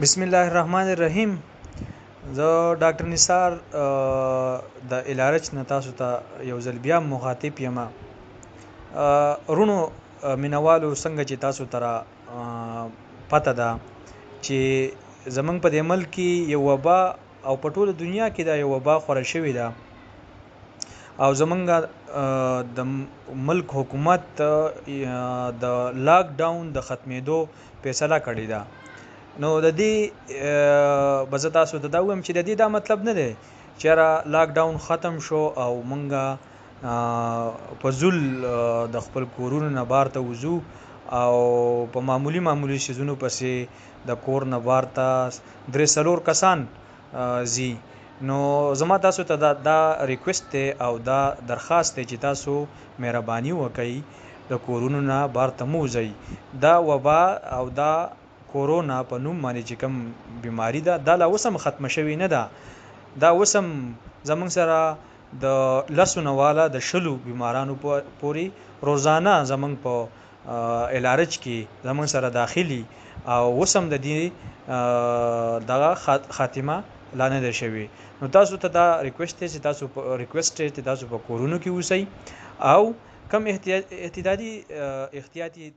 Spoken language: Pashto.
بسم الله الرحمن الرحیم. زه ډاکټر نثار د LRH نه تاسو ته یو ځل بیا مخاطب یم. رونو مینوالو څنګه چې تاسو ته پته ده چې زمونږ په دې ملک کې یو وبا او په ټوله دنیا کې دا یو وبا خوره شوې ده او زمونږ د ملک حکومت د لاک ډاون د ختمېدو فیصله کړې ده. نو د دې به زه تاسو ته دا ووایم چې د دې دا مطلب نه دی چې یاره لاک ډاون ختم شو او مونږه په زول د خپل کورونو نه بار ته وځو او په معمولي شیزونو پسې د کور نه بار ته 3-4 کسان ځي. نو زما تاسو ته دا ریکوست دی او دا درخواست دی چې تاسو مهرباني وکئ د کورونو نه بار ته مو وځئ. دا وبا او دا کورونا په نوم باندې چې کوم بیماری ده دا لا اوس هم ختمه شوې نه ده. دا اوس هم زموږ سره د 10 نه والا د 20 بیمارانو پورې روزانه زموږ په LRH کې زموږ سره داخلي او اوس هم د دې دغه خاتمه لا نه ده شوې. نو تاسو ته دا ریکوست دی چې تاسو په کورونو کې اوسئ او کم احتیاطي تدابیر